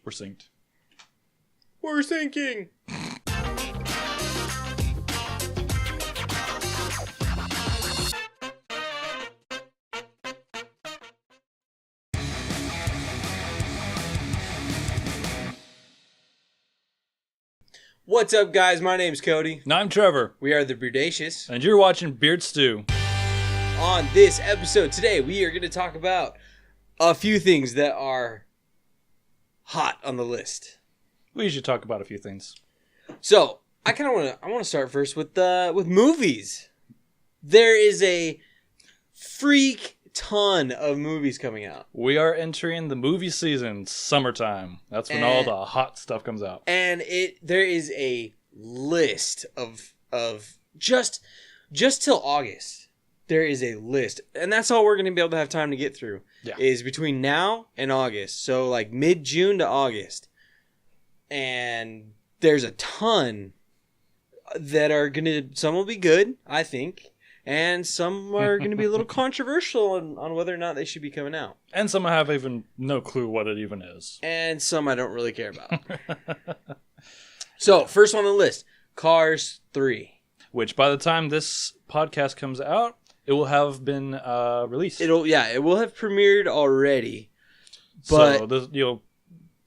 We're synced. We're sinking. What's up, guys? My name's Cody. And I'm Trevor. We are the Beardacious. And you're watching Beard Stew. On this episode today, we are going to talk about a few things that are hot on the list. We usually talk about a few things. So, I want to start first with movies. There is a freak ton of movies coming out. We are entering the movie season, summertime. That's when all the hot stuff comes out. And there is a list of just till August. There is a list. And that's all we're going to be able to have time to get through. Yeah. Is between now and August. So like mid-June to August. And there's a ton that are going to, some will be good, I think. And some are going to be a little controversial on whether or not they should be coming out. And some I have even no clue what it even is. And some I don't really care about. So, first on the list, Cars 3. Which by the time this podcast comes out, it will have been released. It will have premiered already. But so you'll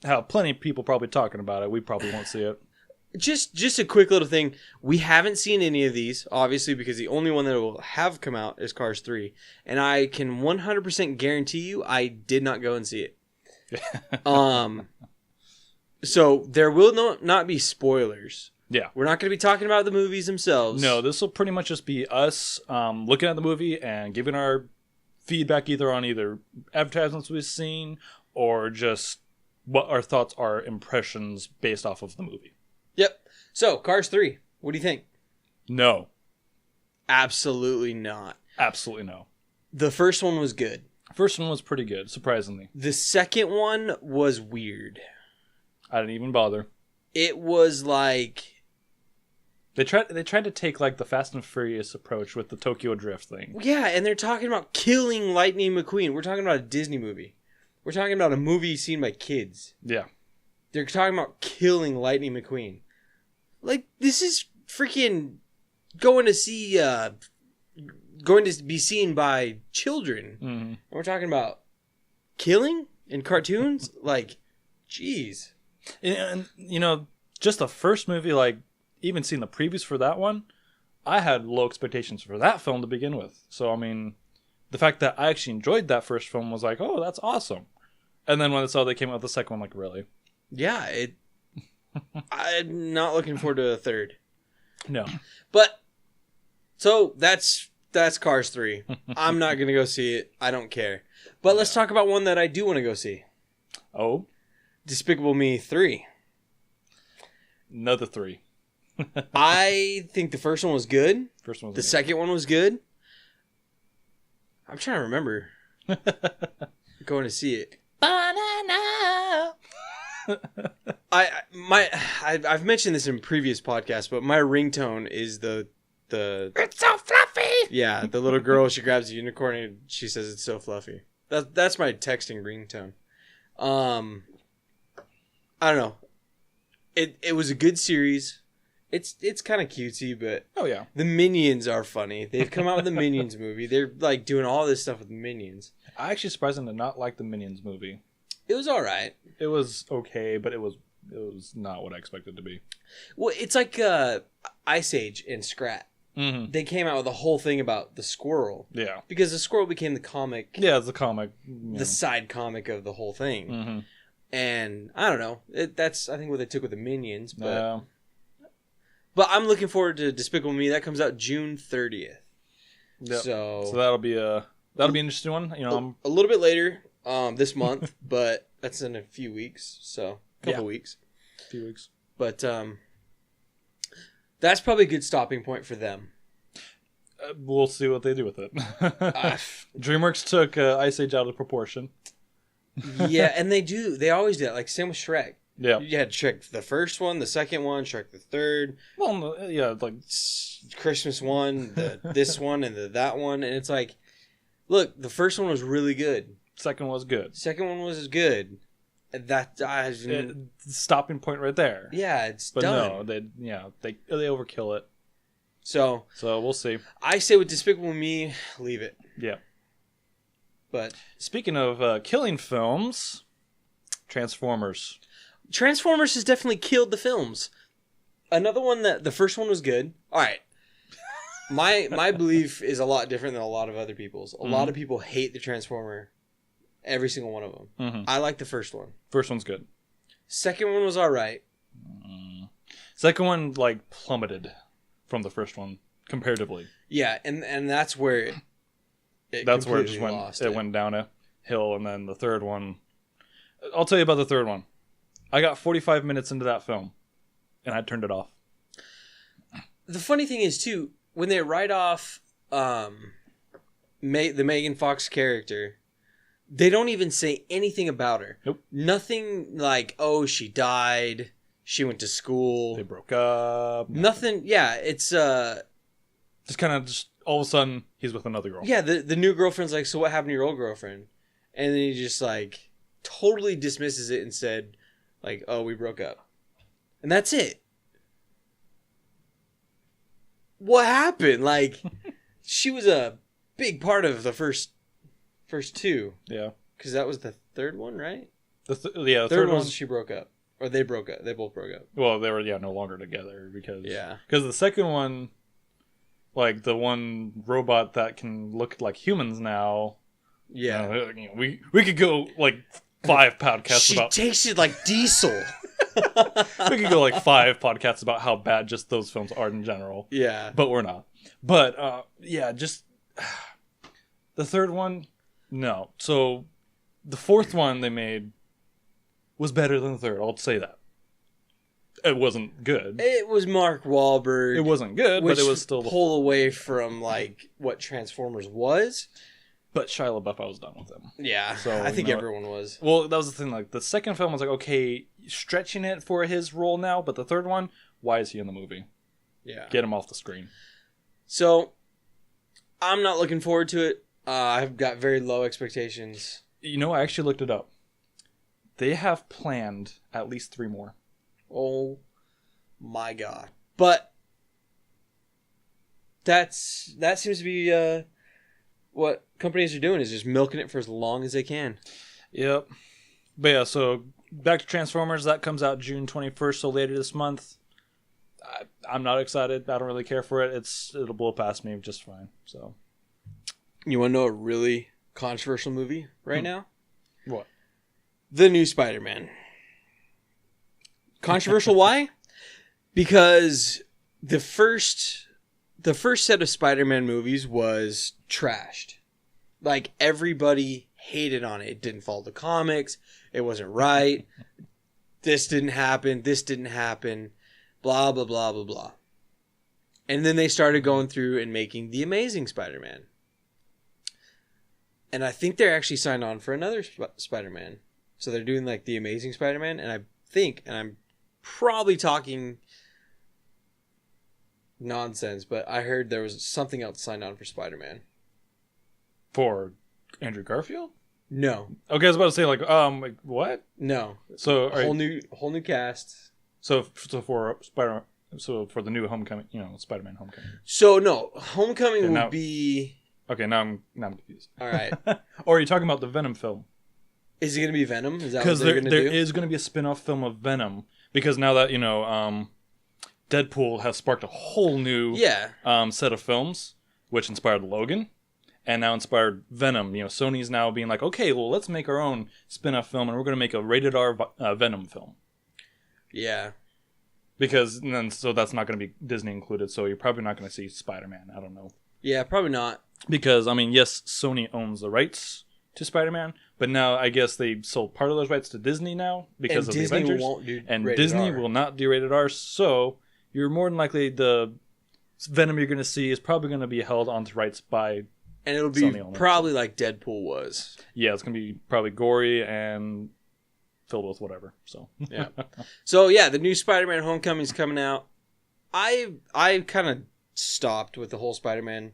have plenty of people probably talking about it. We probably won't see it. Just a quick little thing. We haven't seen any of these, obviously, because the only one that will have come out is Cars 3. And I can 100% guarantee you I did not go and see it. So there will not be spoilers. Yeah. We're not going to be talking about the movies themselves. No, this will pretty much just be us looking at the movie and giving our feedback either on advertisements we've seen or just what our thoughts are, impressions based off of the movie. Yep. So, Cars 3. What do you think? No. Absolutely not. Absolutely no. The first one was good. First one was pretty good, surprisingly. The second one was weird. I didn't even bother. It was like... They tried to take like the Fast and Furious approach with the Tokyo Drift thing. Yeah, and they're talking about killing Lightning McQueen. We're talking about a Disney movie. We're talking about a movie seen by kids. Yeah. They're talking about killing Lightning McQueen. Like, this is freaking going to be seen by children. Mm-hmm. And we're talking about killing in cartoons? Like, jeez. And, just the first movie, like, even seeing the previews for that one, I had low expectations for that film to begin with. So, I mean, the fact that I actually enjoyed that first film was like, oh, that's awesome. And then when I saw they came out with the second one, like, really? Yeah, I'm not looking forward to a third. No. But, so, that's Cars 3. I'm not going to go see it. I don't care. But let's talk about one that I do want to go see. Oh? Despicable Me 3. Another 3. I think the first one was good. The second one was good. I'm trying to remember going to see it. Banana. I've mentioned this in previous podcasts, but my ringtone is the It's so fluffy. Yeah, the little girl, she grabs a unicorn and she says it's so fluffy. That's my texting ringtone. I don't know. It was a good series. It's kind of cutesy, but oh yeah, the Minions are funny. They've come out with the Minions movie. They're like doing all this stuff with the Minions. I actually surprised them to not like the Minions movie. It was all right. It was okay, but it was not what I expected it to be. Well, it's like Ice Age and Scrat. Mm-hmm. They came out with a whole thing about the squirrel. Yeah, because the squirrel became the comic. Yeah, it's the comic. Yeah. The side comic of the whole thing. Mm-hmm. And I don't know. That's I think what they took with the Minions. But I'm looking forward to Despicable Me. That comes out June 30th. Yep. So that'll be an interesting one. I'm a little bit later this month, but that's in a few weeks. So a couple weeks. A few weeks. But that's probably a good stopping point for them. We'll see what they do with it. DreamWorks took Ice Age out of proportion. Yeah, and they always do that. Like same with Shrek. Yeah. You had Shrek the first one, the second one, Shrek the third. Well, yeah, like Christmas one, this one, and that one. And it's like, look, the first one was really good. Second was good. Second one was good. That stopping point right there. Yeah, it's but done. no, they overkill it. So we'll see. I say with Despicable Me, leave it. Yeah. But speaking of killing films, Transformers has definitely killed the films. Another one that the first one was good. All right. My belief is a lot different than a lot of other people's. A lot of people hate the Transformer. Every single one of them. Mm-hmm. I like the first one. First one's good. Second one was all right. Second one plummeted from the first one comparatively. Yeah, and that's where it went down a hill, and then the third one. I'll tell you about the third one. I got 45 minutes into that film, and I turned it off. The funny thing is too, when they write off the Megan Fox character, they don't even say anything about her. Nope. Nothing like, oh, she died, she went to school, they broke up. Nothing. Yeah, it's just kind of all of a sudden he's with another girl. Yeah, the new girlfriend's like, so what happened to your old girlfriend? And then he just like totally dismisses it and said, like, oh, we broke up, and that's it. What happened? Like, she was a big part of the first two. Yeah. Because that was the third one, right? The third one she broke up. Or they broke up. They both broke up. Well, they were, no longer together because the second one, like the one robot that can look like humans now. Yeah. We could go like 5 podcasts about. She tasted like diesel. We could go like 5 podcasts about how bad just those films are in general. Yeah. But we're not. But just the third one. No. So the fourth one they made was better than the third. I'll say that. It wasn't good. It was Mark Wahlberg. It wasn't good, but it was still pull away from like what Transformers was. But Shia LaBeouf, I was done with him. Yeah, so I think everyone was. Well, that was the thing. Like the second film was like, okay, stretching it for his role now, but the third one, why is he in the movie? Yeah, get him off the screen. So I'm not looking forward to it. I've got very low expectations. I actually looked it up. They have planned at least 3 more. Oh my god! But that seems to be what companies are doing, is just milking it for as long as they can. Yep. But yeah, so back to Transformers. That comes out June 21st, so later this month. I'm not excited. I don't really care for it. It'll blow past me just fine. So. You want to know a really controversial movie right now? What? The new SpiderMan. Controversial why? Because the first set of Spider-Man movies was trashed. Like, everybody hated on it. It didn't follow the comics. It wasn't right. This didn't happen. This didn't happen. Blah, blah, blah, blah, blah. And then they started going through and making The Amazing Spider-Man. And I think they're actually signed on for another Spider-Man. So they're doing like The Amazing Spider-Man. And I think, and I'm probably talking nonsense, but I heard there was something else signed on for Spider-Man. For Andrew Garfield? No. Okay, I was about to say like what? No. So whole new cast. So for the new Homecoming, Spider-Man Homecoming. So no, Homecoming will be. Okay, now I'm confused. All right. Or are you talking about the Venom film? Is it going to be Venom? Is that what they're going to do? Because there is going to be a spin-off film of Venom. Because now that, Deadpool has sparked a whole new set of films, which inspired Logan, and now inspired Venom. Sony's now being like, okay, well, let's make our own spin-off film, and we're going to make a rated R Venom film. Yeah. Because so that's not going to be Disney included, so you're probably not going to see Spider-Man. I don't know. Yeah, probably not. Because, yes, Sony owns the rights to Spider-Man, but now I guess they sold part of those rights to Disney now because of Disney the Avengers. Won't do and rated Disney R. will not do rated R, so you're more than likely the Venom you're going to see is probably going to be held onto rights by and it'll be probably like Deadpool was. Yeah, it's going to be probably gory and filled with whatever. So yeah. So yeah, the new Spider-Man Homecoming's coming out. I kind of stopped with the whole Spider-Man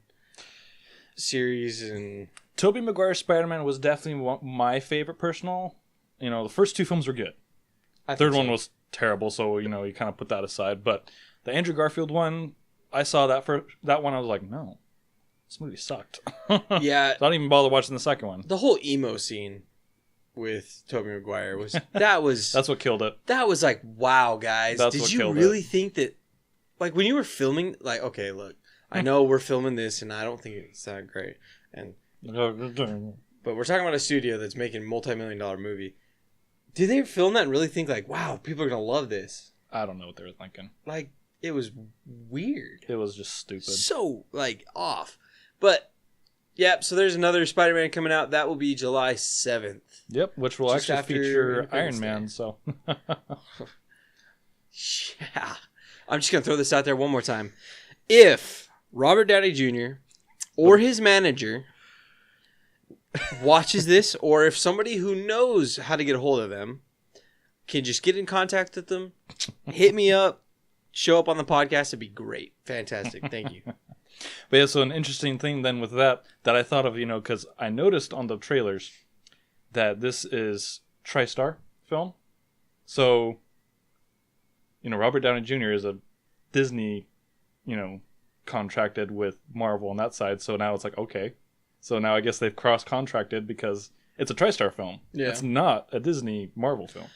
series, and Tobey Maguire Spider-Man was definitely my favorite personal the first two films were good. Third one was terrible, so you kind of put that aside. But the Andrew Garfield one, I saw that one. I was like, no, this movie sucked. Yeah, so I didn't even bother watching the second one. The whole emo scene with Tobey Maguire was that's what killed it. That was like, wow, guys, did you really think that? Like when you were filming, like, okay, look, I know we're filming this, and I don't think it's that great, but we're talking about a studio that's making a multi-million-dollar movie. Did they film that and really think like, wow, people are gonna love this? I don't know what they were thinking. Like, it was weird. It was just stupid. So like off. But yeah, so there's another Spider-Man coming out. That will be July 7th. Yep, which will just actually feature Iron Man. So yeah, I'm just gonna throw this out there one more time. If Robert Downey Jr. or his manager watches this, or if somebody who knows how to get a hold of them can just get in contact with them, hit me up, show up on the podcast, it'd be great. Fantastic. Thank you. But yeah, so an interesting thing then with that I thought of, because I noticed on the trailers that this is TriStar film. So, Robert Downey Jr. is a Disney, contracted with Marvel on that side. So now it's like, okay. So now I guess they've cross-contracted because it's a TriStar film. Yeah. It's not a Disney Marvel film.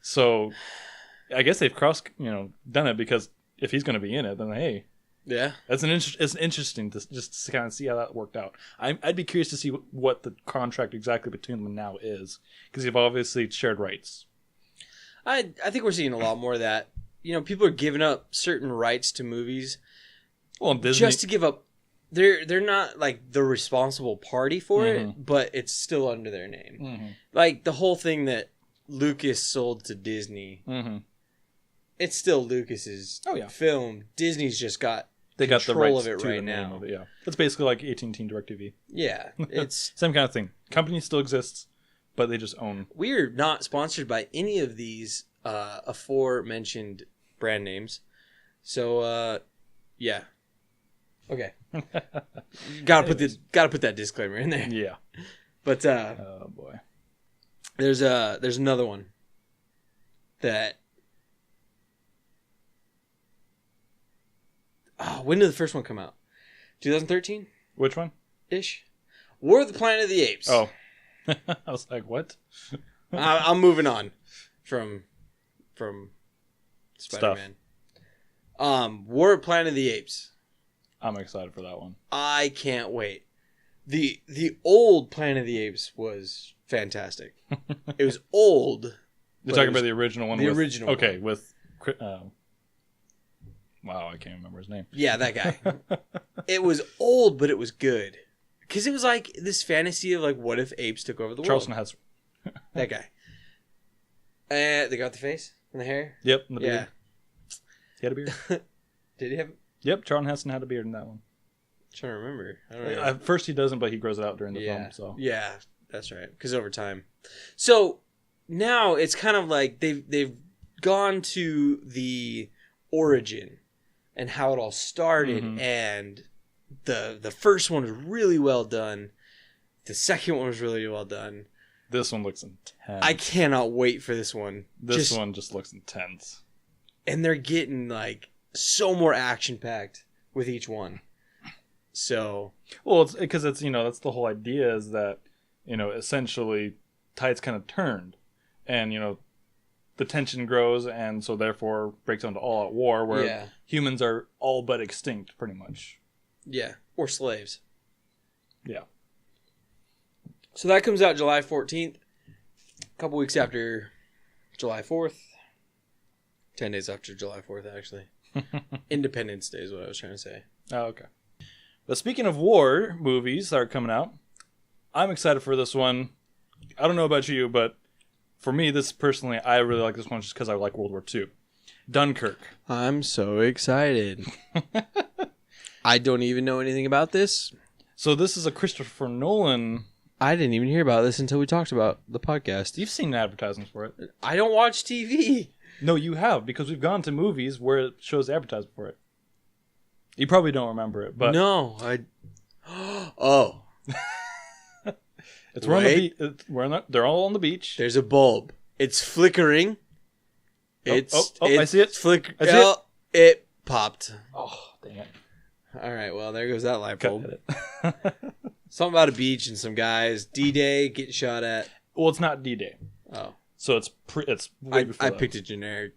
So I guess they've done it because if he's going to be in it, then hey. Yeah. It's interesting to just kind of see how that worked out. I'd be curious to see what the contract exactly between them now is, because you've obviously shared rights. I think we're seeing a lot more of that. People are giving up certain rights to movies. Well, Disney, just to give up. They're not like the responsible party for it, but it's still under their name. Mm-hmm. Like the whole thing that Lucas sold to Disney. Mm-hmm. It's still Lucas's film. Disney's just got the rights of it right now. Of it, yeah, it's basically like AT&T DirecTV. Yeah, it's same kind of thing. Company still exists, but they just own. We're not sponsored by any of these aforementioned brand names, so yeah. Okay. Gotta put that disclaimer in there. Yeah. But oh boy. There's another one that when did the first one come out? 2013? Which one? Ish. War of the Planet of the Apes. Oh. I was like, what? I'm moving on from Spider-Man. War of Planet of the Apes. I'm excited for that one. I can't wait. The old Planet of the Apes was fantastic. It was old. You're talking about the original one? Original one. Okay, with... wow, I can't remember his name. Yeah, that guy. It was old, but it was good. Because it was like this fantasy of like, what if apes took over the Charlton world? Heston. That guy. They got the face and the hair? Yep, and the beard. He had a beard. Did he have... Yep, Charlton Heston had a beard in that one. I'm trying to remember. I don't know. At first he doesn't, but he grows it out during the film. So yeah, that's right. Because over time. So now it's kind of like they've gone to the origin and how it all started, and the first one was really well done. The second one was really well done. This one looks intense. I cannot wait for this one. This one just looks intense. And they're getting like so more action packed with each one. So, well, it's because it's that's the whole idea, is that essentially tides kind of turned, and the tension grows, and so therefore breaks down to all out war where humans are all but extinct, pretty much. Yeah, or slaves. Yeah. So that comes out July 14th, a couple weeks after July 4th. 10 days after July 4th, actually. Independence Day is what I was trying to say. Oh, okay. But speaking of war movies that are coming out, I'm excited for this one. I don't know about you, but for me, this personally, I really like this one just because I like World War II. Dunkirk. I'm so excited. I don't even know anything about this. So this is a Christopher Nolan... I didn't even hear about this until we talked about the podcast. You've seen advertisements for it. I don't watch TV. No, you have, because we've gone to movies where it shows advertisement for it. You probably don't remember it, but... No, Oh. It's we're on the beach. They're all on the beach. There's a bulb. It's flickering. It's I see it. I see it popped. Oh, dang it. All right, well, there goes that light bulb. Cut Something about a beach and some guys. D-Day getting shot at. Well, it's not D-Day. Oh. So it's way before I picked a generic.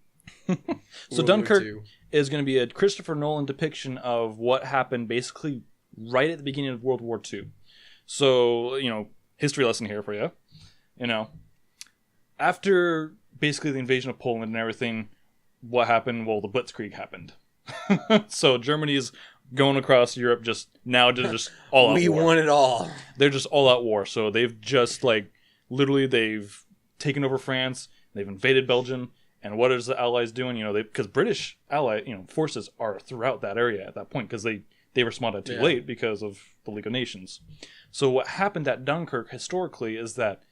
So Dunkirk is going to be a Christopher Nolan depiction of what happened basically right at the beginning of World War II. So, history lesson here for you. After basically the invasion of Poland and everything, what happened? Well, the Blitzkrieg happened. So Germany is going across Europe just all out war. We won it all. They're just all out war. So they've just literally they've taken over France. They've invaded Belgium. And what is the Allies doing? Because British forces are throughout that area at that point because they responded too late because of the League of Nations. So what happened at Dunkirk historically is that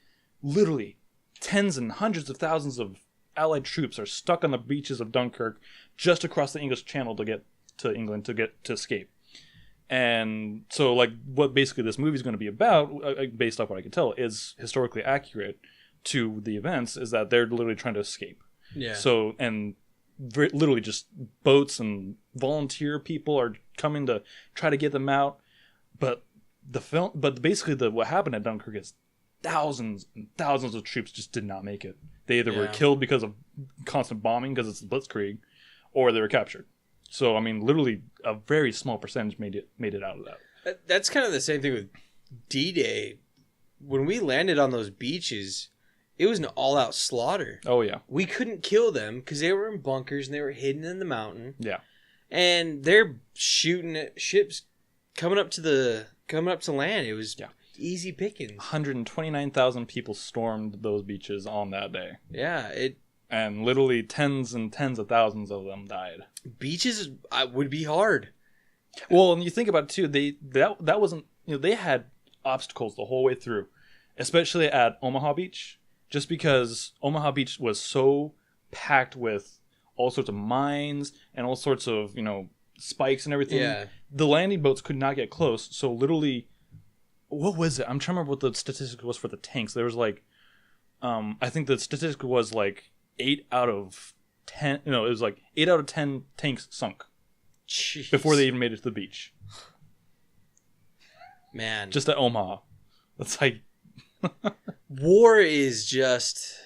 literally tens and hundreds of thousands of Allied troops are stuck on the beaches of Dunkirk just across the English Channel to get to England to escape. And so what basically this movie is going to be about, based off what I can tell, is historically accurate to the events, is that they're literally trying to escape. Yeah. So, and literally just boats and volunteer people are coming to try to get them out. But basically what happened at Dunkirk is thousands and thousands of troops just did not make it. They either were killed because of constant bombing because it's the Blitzkrieg, or they were captured. So, literally a very small percentage made it out of that. That's kind of the same thing with D-Day. When we landed on those beaches, it was an all-out slaughter. Oh, yeah. We couldn't kill them because they were in bunkers and they were hidden in the mountain. Yeah. And they're shooting at ships coming up to land. It was easy pickings. 129,000 people stormed those beaches on that day. Yeah, and literally tens and tens of thousands of them died. Beaches would be hard. Well, and you think about it too, that wasn't, they had obstacles the whole way through, especially at Omaha Beach, just because Omaha Beach was so packed with all sorts of mines and all sorts of, spikes and everything. Yeah. The landing boats could not get close, so literally, what was it? I'm trying to remember what the statistic was for the tanks. There was I think the statistic was 8 out of 10. No, it was 8 out of 10 tanks sunk. Jeez. Before they even made it to the beach. Man. Just at Omaha. That's war is just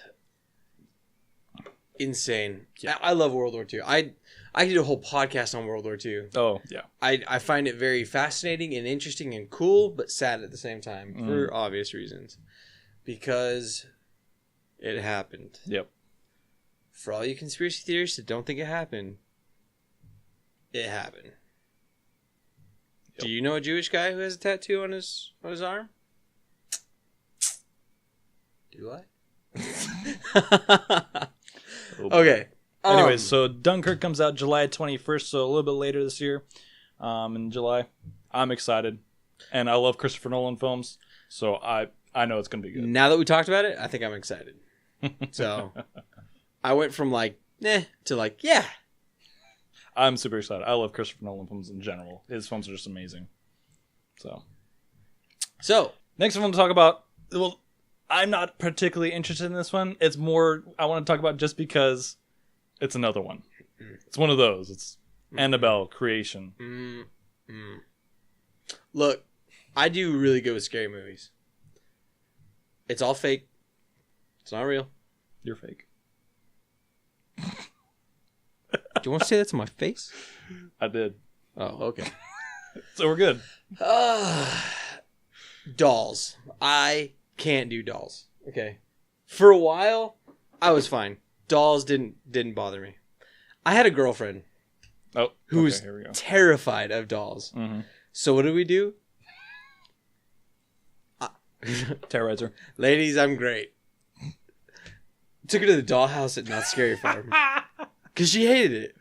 insane. Yeah. I love World War II. I could do a whole podcast on World War II. Oh, yeah. I find it very fascinating and interesting and cool, but sad at the same time for obvious reasons. Because it happened. Yep. For all you conspiracy theorists that don't think it happened, it happened. Yep. Do you know a Jewish guy who has a tattoo on his arm? Do I? Okay. Anyways, so Dunkirk comes out July 21st, so a little bit later this year. In July. I'm excited. And I love Christopher Nolan films, so I know it's going to be good. Now that we talked about it, I think I'm excited. So, I went from to yeah. I'm super excited. I love Christopher Nolan films in general. His films are just amazing. So next one to talk about, well, I'm not particularly interested in this one. It's more I want to talk about just because it's another one. It's one of those. It's Annabelle Creation. Look, I do really good with scary movies. It's all fake. It's not real. You're fake. Do you want to say that to my face? I did. Oh, okay. So we're good. Dolls. I can't do dolls. Okay. For a while, I was fine. Dolls didn't bother me. I had a girlfriend who was terrified of dolls. Mm-hmm. So what did we do? Terrorize her. Ladies, I'm great. Took her to the dollhouse at Not Scary Farm. Because she hated it.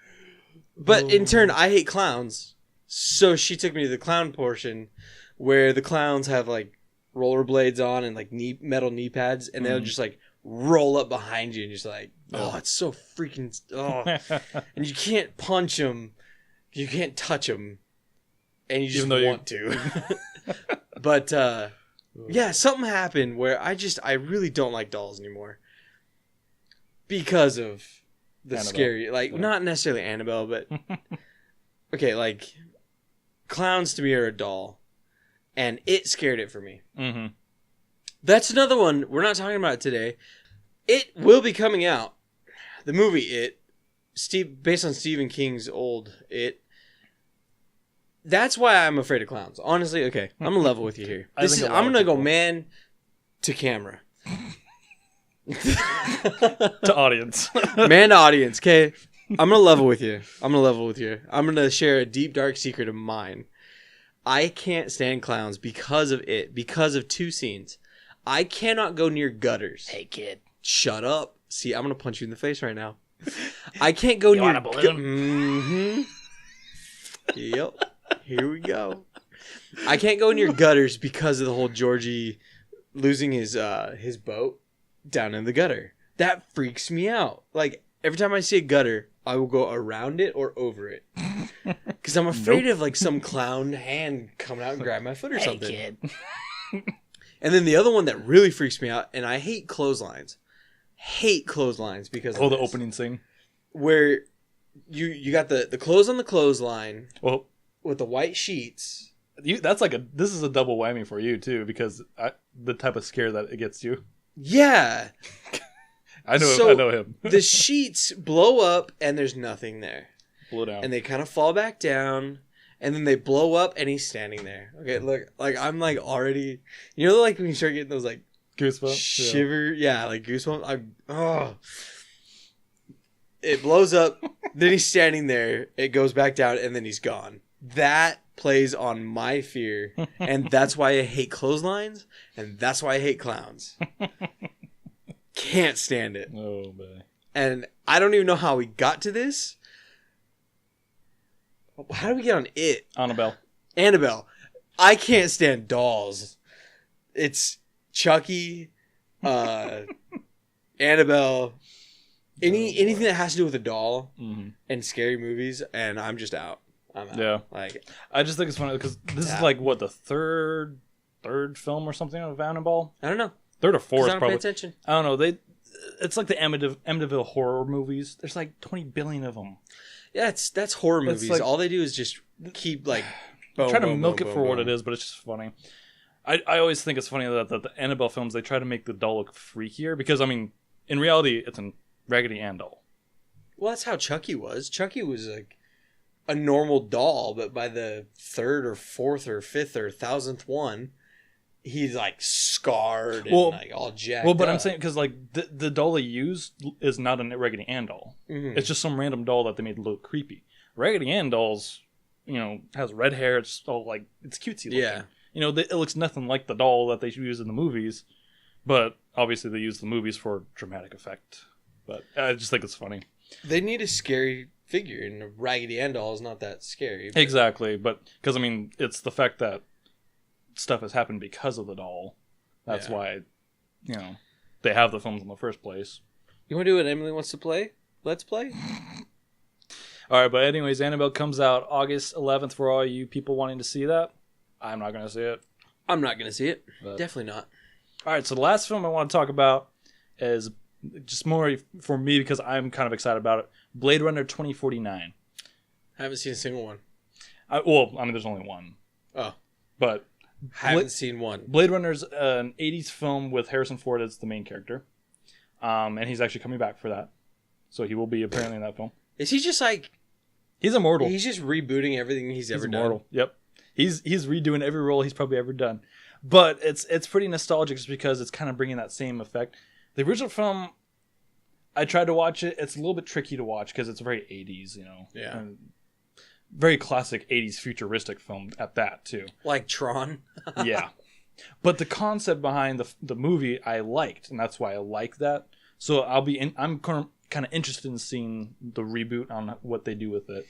But in turn, I hate clowns. So she took me to the clown portion where the clowns have rollerblades on and metal knee pads. And they'll just roll up behind you and just it's so freaking... And you can't punch them. You can't touch them. And you just want to. But Yeah, something happened where I really don't like dolls anymore. Because of the Annabelle. scary, like, Yeah. not necessarily Annabelle, but okay, like, clowns to me are a doll, and it scared it for me. Mm-hmm. That's another one. We're not talking about it today. It will be coming out. The movie It, based on Stephen King's old It. That's why I'm afraid of clowns. Honestly, okay, I'm gonna level with you here. I think a lot I'm of gonna go people- man to camera. To audience. Man to audience, okay? I'm gonna level with you. I'm gonna share a deep, dark secret of mine. I can't stand clowns because of it. Because of two scenes. I cannot go near gutters. Hey, kid. Shut up. See, I'm gonna punch you in the face right now. I can't go You near. want a balloon? Mm-hmm. Yep. Here we go. I can't go near gutters because of the whole Georgie losing his boat down in the gutter. That freaks me out. Like, every time I see a gutter, I will go around it or over it. Because I'm afraid of, like, some clown hand coming out and grab my foot or something. Kid. And then the other one that really freaks me out, and I hate clotheslines. Because of The this. opening scene. Where you got the clothes on the clothesline Well, with the white sheets. this is a double whammy for you too, because the type of scare that it gets you. Yeah. I So, know him. The sheets blow up and there's nothing there. Blow down. And they kind of fall back down. And then they blow up and he's standing there. Okay, look, like I'm like already, you know, like when you start getting those like Goosebumps. shiver, yeah, like goosebumps. It blows up, then he's standing there. It goes back down, and then he's gone. That plays on my fear, and that's why I hate clotheslines, and that's why I hate clowns. Can't stand it. Oh man. And I don't even know how we got to this. How did we get on it? Annabelle. I can't stand dolls. It's Chucky, Annabelle, anything that has to do with a doll and scary movies, and I'm just out. I'm out. Yeah. Like, I just think it's funny because this is like what, the third film or something of Annabelle? I don't know. Third or 'Cause fourth, I don't pay probably. attention. I don't know. It's like the Amityville horror movies. There's like 20 billion of them. Yeah, that's horror It's movies. like- All they do is just keep like. Try to milk it for what it is, but it's just funny. I always think it's funny that the Annabelle films, they try to make the doll look freakier because, I mean, in reality, it's a Raggedy Ann doll. Well, that's how Chucky was. Chucky was like a normal doll, but by the third or fourth or fifth or thousandth one, he's like scarred and like all jacked Well, but up. I'm saying because like the doll they used is not a Raggedy Ann doll. Mhm. It's just some random doll that they made look creepy. Raggedy Ann dolls, has red hair. It's all like it's cutesy looking. Yeah. It looks nothing like the doll that they use in the movies, but obviously they use the movies for dramatic effect. But I just think it's funny. They need a scary figure, and a Raggedy Ann doll is not that scary. But Exactly, but because I mean, it's the fact that stuff has happened because of the doll. That's why, they have the films in the first place. you want to do what Emily wants to play? Let's play. All right, but anyways, Annabelle comes out August 11th for all you people wanting to see that. I'm not going to see it. I'm not going to see it. But- Definitely not. All right, so the last film I want to talk about is just more for me because I'm kind of excited about it. Blade Runner 2049. I haven't seen a single one. There's only one. Oh. But Haven't seen one. Blade Runner's an 80s film with Harrison Ford as the main character. And he's actually coming back for that. So he will be apparently in that film. Is he just like... He's immortal. He's just rebooting everything he's ever immortal. done? Yep. He's redoing every role he's probably ever done. But it's pretty nostalgic just because it's kind of bringing that same effect. The original film, I tried to watch it. It's a little bit tricky to watch because it's very 80s, Yeah. and very classic 80s futuristic film at that, too. Like Tron? Yeah. But the concept behind the movie I liked, and that's why I like that. So I'm kind of interested in seeing the reboot on what they do with it.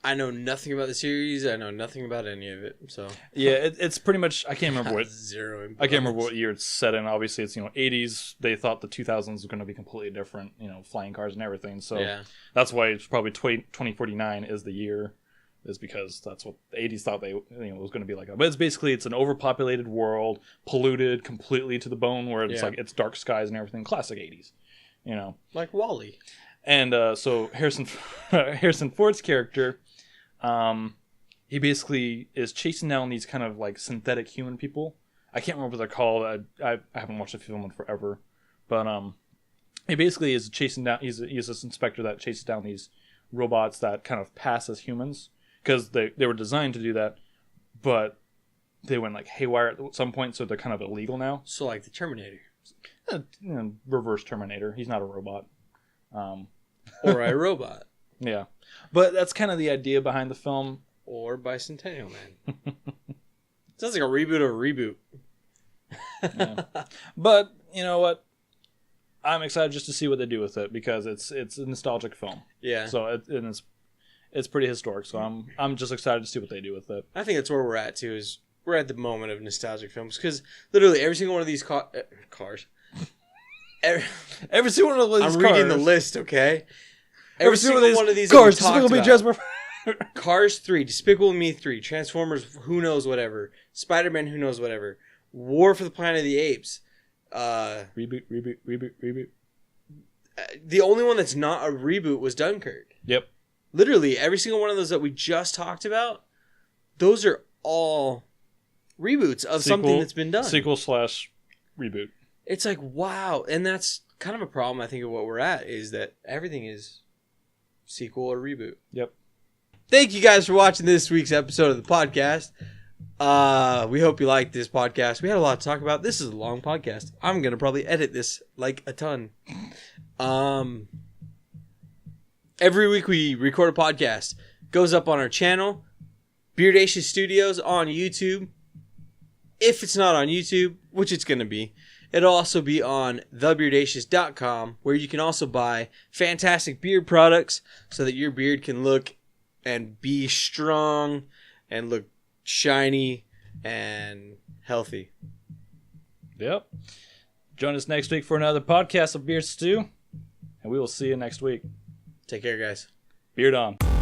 I know nothing about the series. I know nothing about any of it. So Yeah, it's pretty much, I can't remember what zero. Importance. I can't remember what year it's set in. Obviously, it's 80s. They thought the 2000s was going to be completely different. Flying cars and everything. So Yeah. that's why it's probably 2049 is the year is because that's what the 80s thought was going to be like. But it's an overpopulated world, polluted completely to the bone, where it's like it's dark skies and everything. Classic 80s, like WALL-E. And so Harrison Ford's character, he basically is chasing down these kind of like synthetic human people. I can't remember what they're called. I haven't watched the film in forever, but he basically is chasing down. He's this inspector that chases down these robots that kind of pass as humans, because they were designed to do that, but they went like haywire at some point, so they're kind of illegal now. So like the Terminator, reverse Terminator. He's not a robot, or a robot. Yeah, but that's kind of the idea behind the film. Or Bicentennial Man. Sounds like a reboot of a reboot. Yeah. But you know what? I'm excited just to see what they do with it, because it's a nostalgic film. Yeah. So it's pretty historic. So I'm just excited to see what they do with it. I think that's where we're at too. Is we're at the moment of nostalgic films, because literally every single one of these cars. Every single one of these cars. I'm reading the list, okay. Every single one of these cars. Despicable Me, Cars 3, Despicable Me 3, Transformers, who knows whatever, SpiderMan, who knows whatever, War for the Planet of the Apes. Reboot. The only one that's not a reboot was Dunkirk. Yep. Literally, every single one of those that we just talked about, those are all reboots of something that's been done. Sequel/reboot. It's like, wow. And that's kind of a problem, I think, of what we're at, is that everything is sequel or reboot. Yep. Thank you guys for watching this week's episode of the podcast. We hope you liked this podcast. We had a lot to talk about. This is a long podcast. I'm going to probably edit this like a ton. Every week we record a podcast. Goes up on our channel, Beardacious Studios on YouTube. If it's not on YouTube, which it's going to be, it'll also be on thebeardacious.com, where you can also buy fantastic beard products so that your beard can look and be strong and look shiny and healthy. Yep. Join us next week for another podcast of Beard Stew, and we will see you next week. Take care, guys. Beard on.